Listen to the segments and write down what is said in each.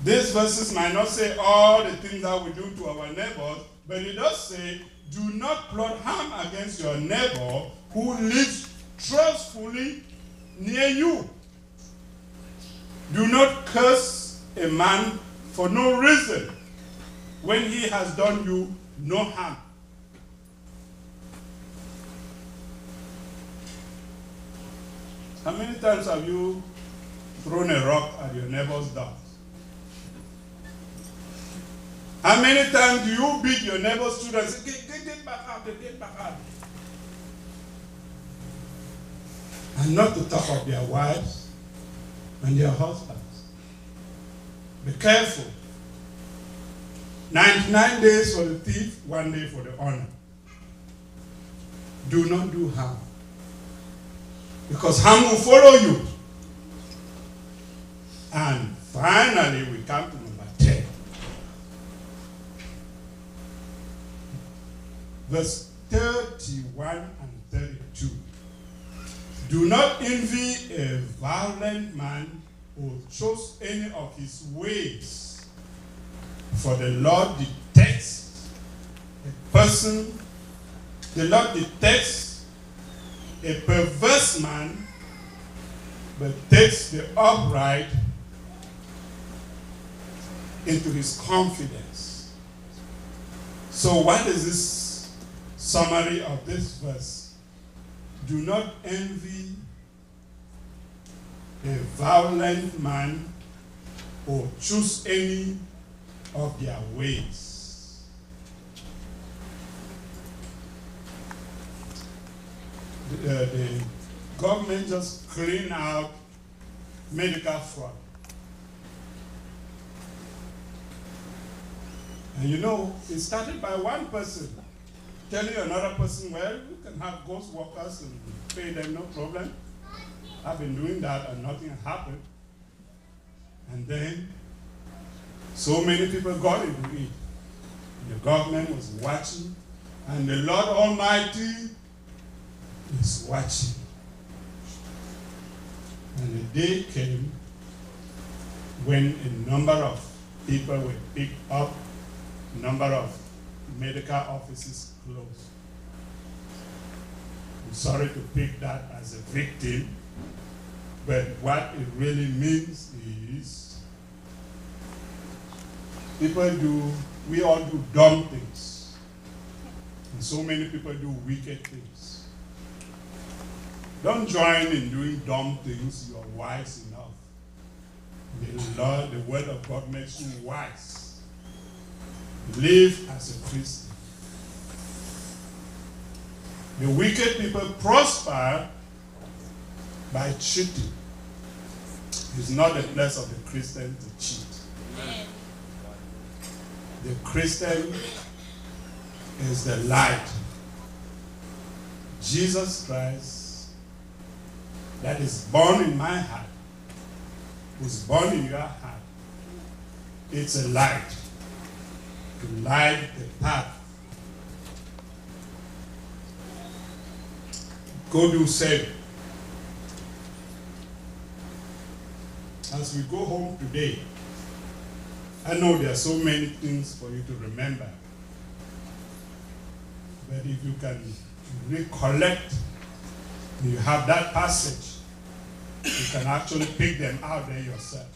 These verses might not say all the things that we do to our neighbors, but it does say, do not plot harm against your neighbor who lives trustfully near you. Do not curse a man for no reason when he has done you no harm. How many times have you thrown a rock at your neighbor's door? How many times do you beat your neighbor's children and say, get back out, get back out? And not to talk of their wives and their husbands. Be careful. 99 days for the thief, 1 day for the honor. Do not do harm. Because harm will follow you. And finally, we come to number 10. Verse 31 and 32. Do not envy a violent man who chose any of his ways, for the Lord detests a person, the Lord detests a perverse man, but takes the upright into his confidence. So what is this summary of this verse? Do not envy a violent man or choose any of their ways. The government just cleaned out medical fraud. And you know, it started by one person telling another person, well, you can have ghost workers and pay them, no problem. I've been doing that and nothing happened. And then so many people got into it. The government was watching, and the Lord Almighty is watching. And the day came when a number of people were picked up, a number of medical offices closed. I'm sorry to pick that as a victim, but what it really means is we all do dumb things. And so many people do wicked things. Don't join in doing dumb things. You are wise enough. The Lord, the word of God makes you wise. Live as a Christian. The wicked people prosper by cheating. It's not the place of the Christian to cheat. Amen. The Christian is the light. Jesus Christ, that is born in my heart, was born in your heart. It's a light to light the path. Go do save. As we go home today, I know there are so many things for you to remember. But if you can recollect, you have that passage, you can actually pick them out there yourself.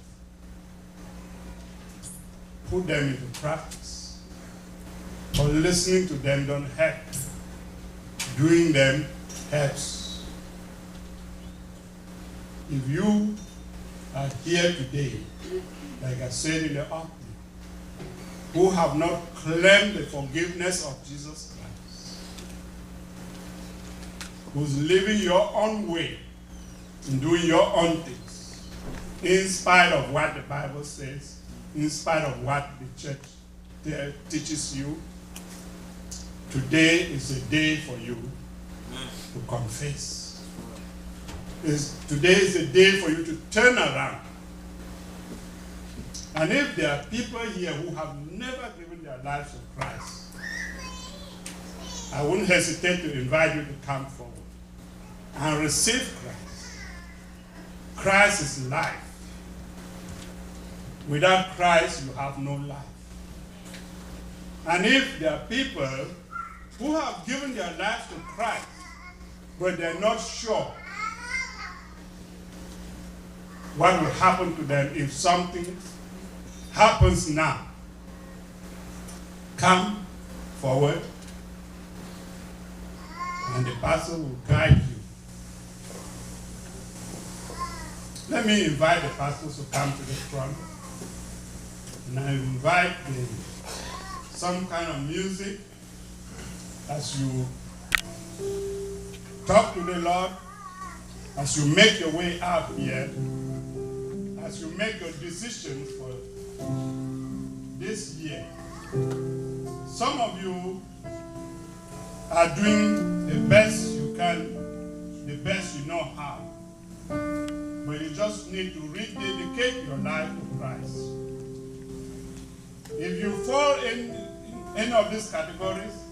Put them into practice. But listening to them don't help. Doing them helps. If you are here today, like I said in the opening, who have not claimed the forgiveness of Jesus Christ, who's living your own way and doing your own things, in spite of what the Bible says, in spite of what the church teaches you, today is a day for you to confess. Today is a day for you to turn around. And if there are people here who have never given their lives to Christ, I wouldn't hesitate to invite you to come forward and receive Christ. Christ is life. Without Christ, you have no life. And if there are people who have given their lives to Christ, but they're not sure what will happen to them if something happens now, come forward and the pastor will guide you. Let me invite the pastors to come to the front. And I invite some kind of music as you talk to the Lord, as you make your way out here, as you make your decisions for this year. Some of you are doing the best you can, the best you know how. But you just need to rededicate your life to Christ. If you fall in any of these categories,